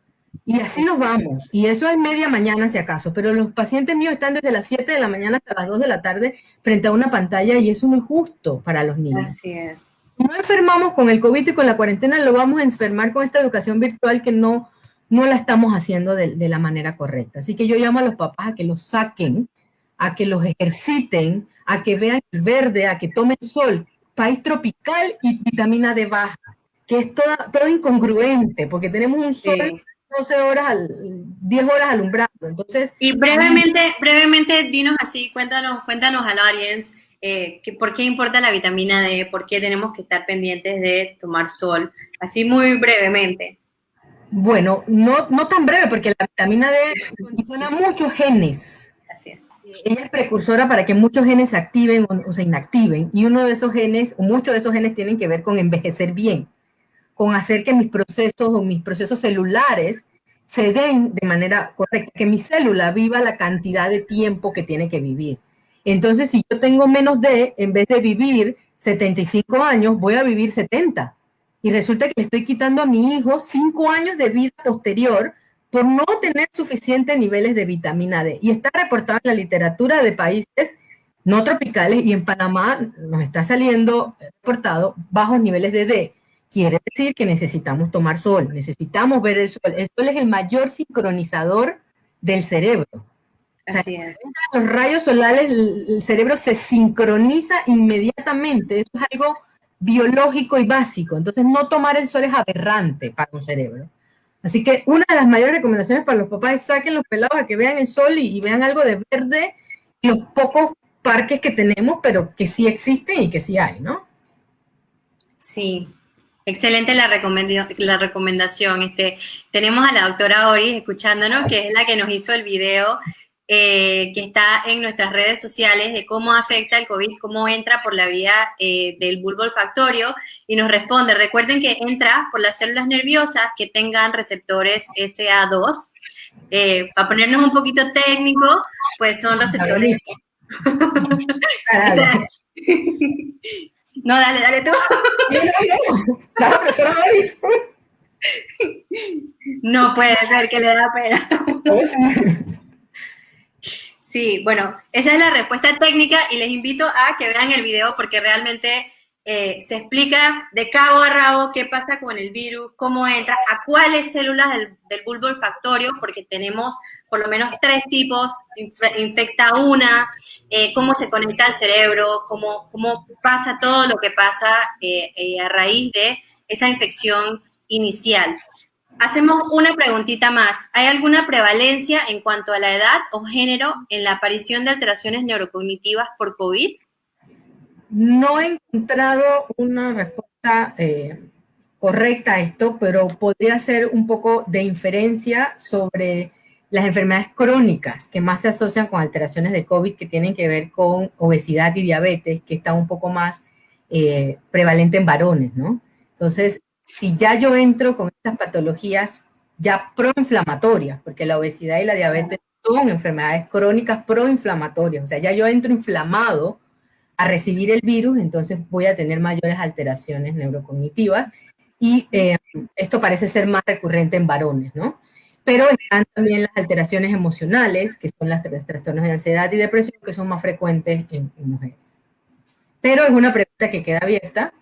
Y así nos vamos. Y eso es media mañana si acaso. Pero los pacientes míos están desde las 7 de la mañana hasta las 2 de la tarde frente a una pantalla y eso no es justo para los niños. Así es. No enfermamos con el COVID y con la cuarentena, lo vamos a enfermar con esta educación virtual que no la estamos haciendo de la manera correcta. Así que yo llamo a los papás a que los saquen, a que los ejerciten, a que vean el verde, a que tomen sol. País tropical y vitamina D baja, que es todo incongruente, porque tenemos un sol... Sí. 12 horas, 10 horas alumbrando. Entonces, y brevemente, dinos así, cuéntanos a la audience, ¿por qué importa la vitamina D? ¿Por qué tenemos que estar pendientes de tomar sol? Así muy brevemente. Bueno, no tan breve, porque la vitamina D condiciona muchos genes. Así es. Ella es precursora para que muchos genes se activen o se inactiven. Y uno de esos genes, o muchos de esos genes tienen que ver con envejecer bien, con hacer que mis procesos celulares se den de manera correcta, que mi célula viva la cantidad de tiempo que tiene que vivir. Entonces, si yo tengo menos D, en vez de vivir 75 años, voy a vivir 70. Y resulta que le estoy quitando a mi hijo 5 años de vida posterior por no tener suficientes niveles de vitamina D. Y está reportado en la literatura de países no tropicales y en Panamá nos está saliendo reportado bajos niveles de D. Quiere decir que necesitamos tomar sol, necesitamos ver el sol. El sol es el mayor sincronizador del cerebro. Así es. Los rayos solares, el cerebro se sincroniza inmediatamente. Eso es algo biológico y básico. Entonces, no tomar el sol es aberrante para un cerebro. Así que una de las mayores recomendaciones para los papás es saquen los pelados a que vean el sol y vean algo de verde en los pocos parques que tenemos, pero que sí existen y que sí hay, ¿no? Sí. Excelente la recomendación. Tenemos a la doctora Oris escuchándonos, que es la que nos hizo el video que está en nuestras redes sociales de cómo afecta el COVID, cómo entra por la vía del bulbo olfactorio y nos responde. Recuerden que entra por las células nerviosas que tengan receptores SA2. Para ponernos un poquito técnico, pues son receptores... No, dale tú. No puede ser, que le da pena. Sí, bueno, esa es la respuesta técnica y les invito a que vean el video porque realmente se explica de cabo a rabo qué pasa con el virus, cómo entra, a cuáles células del bulbo olfactorio, porque tenemos por lo menos 3 tipos, infecta una, cómo se conecta al cerebro, cómo pasa todo lo que pasa a raíz de esa infección inicial. Hacemos una preguntita más. ¿Hay alguna prevalencia en cuanto a la edad o género en la aparición de alteraciones neurocognitivas por COVID? No he encontrado una respuesta correcta a esto, pero podría ser un poco de inferencia sobre las enfermedades crónicas que más se asocian con alteraciones de COVID que tienen que ver con obesidad y diabetes, que está un poco más prevalente en varones, ¿no? Entonces, si ya yo entro con estas patologías ya proinflamatorias, porque la obesidad y la diabetes son enfermedades crónicas proinflamatorias, o sea, ya yo entro inflamado a recibir el virus, entonces voy a tener mayores alteraciones neurocognitivas y esto parece ser más recurrente en varones, ¿no? Pero están también las alteraciones emocionales, que son las trastornos de ansiedad y depresión, que son más frecuentes en mujeres. Pero es una pregunta que queda abierta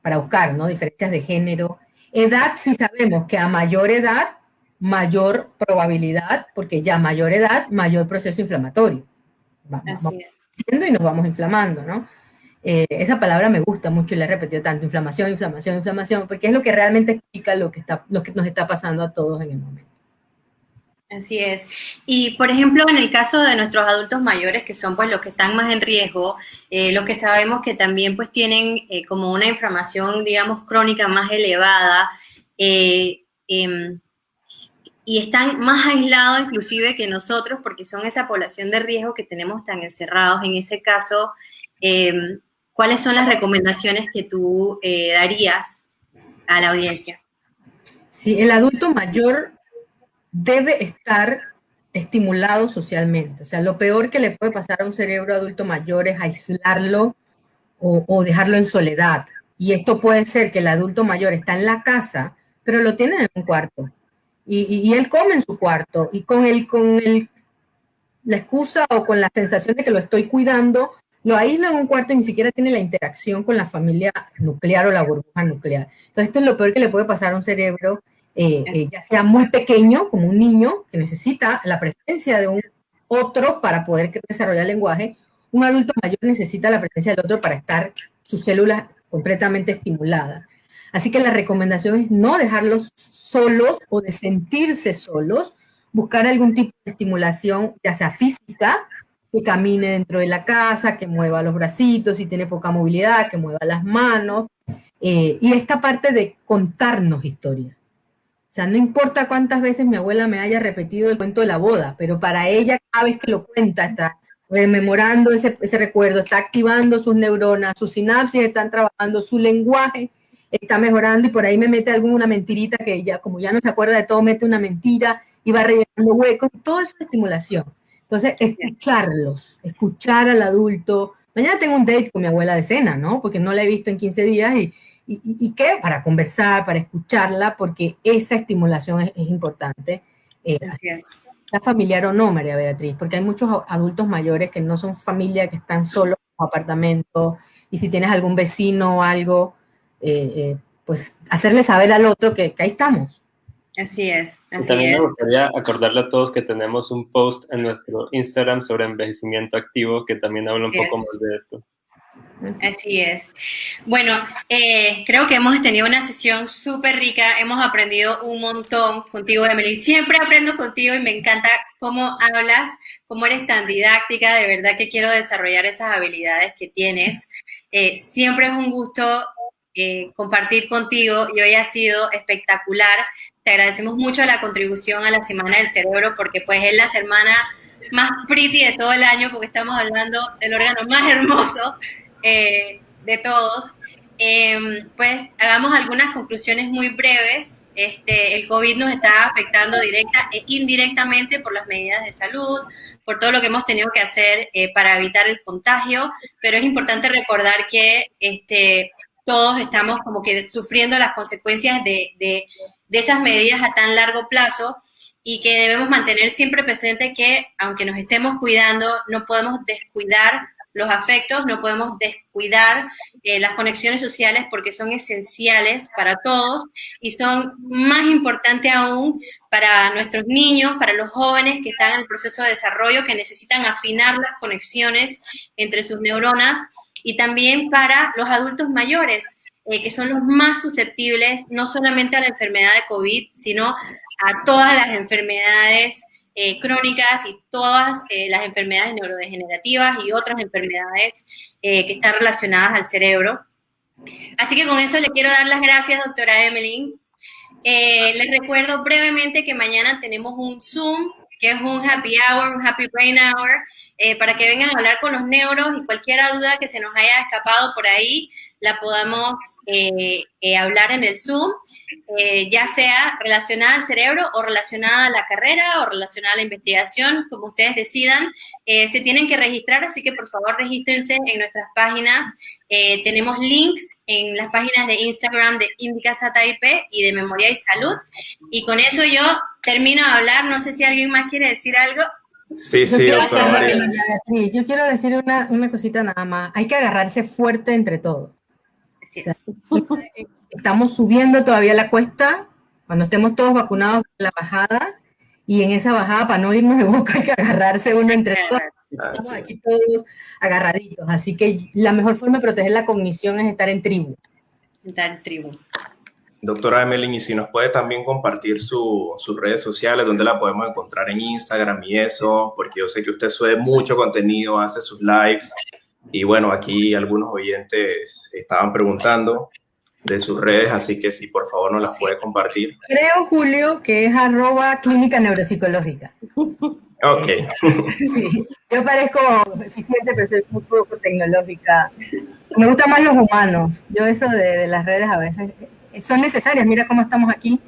para buscar, ¿no? Diferencias de género. Edad, sí sabemos que a mayor edad, mayor probabilidad, porque ya a mayor edad, mayor proceso inflamatorio. Vamos creciendo y nos vamos inflamando, ¿no? Esa palabra me gusta mucho y la he repetido tanto, inflamación, inflamación, inflamación, porque es lo que realmente explica lo que nos está pasando a todos en el momento. Así es. Y, por ejemplo, en el caso de nuestros adultos mayores, que son pues los que están más en riesgo, los que sabemos que también pues tienen como una inflamación, digamos, crónica más elevada, y están más aislados inclusive que nosotros, porque son esa población de riesgo que tenemos tan encerrados. En ese caso, ¿cuáles son las recomendaciones que tú darías a la audiencia? Sí, el adulto mayor debe estar estimulado socialmente. O sea, lo peor que le puede pasar a un cerebro adulto mayor es aislarlo o dejarlo en soledad. Y esto puede ser que el adulto mayor está en la casa, pero lo tiene en un cuarto. Y él come en su cuarto. Y con la excusa o con la sensación de que lo estoy cuidando, lo aíslo en un cuarto y ni siquiera tiene la interacción con la familia nuclear o la burbuja nuclear. Entonces, esto es lo peor que le puede pasar a un cerebro, ya sea muy pequeño, como un niño, que necesita la presencia de un otro para poder desarrollar el lenguaje. Un adulto mayor necesita la presencia del otro para estar sus células completamente estimuladas. Así que la recomendación es no dejarlos solos o de sentirse solos, buscar algún tipo de estimulación, ya sea física, que camine dentro de la casa, que mueva los bracitos, si tiene poca movilidad, que mueva las manos, y esta parte de contarnos historias. O sea, no importa cuántas veces mi abuela me haya repetido el cuento de la boda, pero para ella cada vez que lo cuenta está rememorando ese recuerdo, está activando sus neuronas, sus sinapsis están trabajando, su lenguaje está mejorando y por ahí me mete alguna mentirita que ya, como ya no se acuerda de todo, mete una mentira y va rellenando huecos, todo eso es estimulación. Entonces, escucharlos, escuchar al adulto. Mañana tengo un date con mi abuela de cena, ¿no? Porque no la he visto en 15 días y ¿qué? Para conversar, para escucharla, porque esa estimulación es importante. Así es. ¿Sea familiar o no, María Beatriz? Porque hay muchos adultos mayores que no son familia, que están solos en un apartamento, y si tienes algún vecino o algo, pues hacerle saber al otro que ahí estamos. Así es, así También es. me gustaría acordarle a todos que tenemos un post en nuestro Instagram sobre envejecimiento activo que también habla un poco más de esto. Así es. Bueno, creo que hemos tenido una sesión súper rica, hemos aprendido un montón contigo, Emily. Siempre aprendo contigo y me encanta cómo hablas, cómo eres tan didáctica, de verdad que quiero desarrollar esas habilidades que tienes. Siempre es un gusto compartir contigo y hoy ha sido espectacular. Te agradecemos mucho la contribución a la Semana del Cerebro porque pues es la semana más pretty de todo el año porque estamos hablando del órgano más hermoso de todos. Pues hagamos algunas conclusiones muy breves. El COVID nos está afectando directa e indirectamente por las medidas de salud, por todo lo que hemos tenido que hacer para evitar el contagio, pero es importante recordar que todos estamos como que sufriendo las consecuencias de esas medidas a tan largo plazo y que debemos mantener siempre presente que aunque nos estemos cuidando, no podemos descuidar los afectos, no podemos descuidar las conexiones sociales porque son esenciales para todos y son más importantes aún para nuestros niños, para los jóvenes que están en el proceso de desarrollo, que necesitan afinar las conexiones entre sus neuronas y también para los adultos mayores, que son los más susceptibles no solamente a la enfermedad de COVID, sino a todas las enfermedades crónicas y todas las enfermedades neurodegenerativas y otras enfermedades que están relacionadas al cerebro. Así que con eso le quiero dar las gracias, doctora Emily. Les recuerdo brevemente que mañana tenemos un Zoom, que es un happy hour, un happy brain hour, para que vengan a hablar con los neuros y cualquier duda que se nos haya escapado por ahí, la podamos hablar en el Zoom, ya sea relacionada al cerebro o relacionada a la carrera o relacionada a la investigación, como ustedes decidan. Se tienen que registrar, así que por favor regístrense en nuestras páginas. Tenemos links en las páginas de Instagram de Indica Sata IP y de Memoria y Salud. Y con eso yo termino de hablar. No sé si alguien más quiere decir algo. Sí, doctora María. Sí, yo quiero decir una cosita nada más. Hay que agarrarse fuerte entre todos. Así es. O sea, estamos subiendo todavía la cuesta. Cuando estemos todos vacunados, la bajada. Y en esa bajada, para no irnos de boca, hay que agarrarse uno entre todos. Estamos aquí todos agarraditos. Así que la mejor forma de proteger la cognición es estar en tribu. Estar en tribu. Doctora Emeline, y si nos puede también compartir sus redes sociales, donde la podemos encontrar en Instagram y eso, porque yo sé que usted sube mucho contenido, hace sus lives, y bueno, aquí algunos oyentes estaban preguntando de sus redes, así que si por favor nos las puede compartir. Creo, Julio, que es @clínica neuropsicológica. Ok. Sí, yo parezco eficiente, pero soy muy poco tecnológica. Me gustan más los humanos. Yo eso de las redes a veces son necesarias. Mira cómo estamos aquí,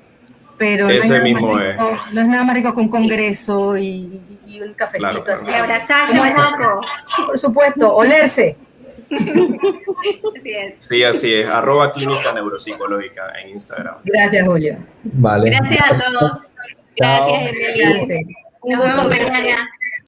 pero no es nada más rico que un congreso y un cafecito así. Y abrazarse un poco. Por supuesto, olerse. Así es. Sí, así es. @clínica neuropsicológica en Instagram. Gracias, Julio. Vale. Gracias a todos. Gracias, Emily. Gracias. Un Nos gusto vemos verte. mañana.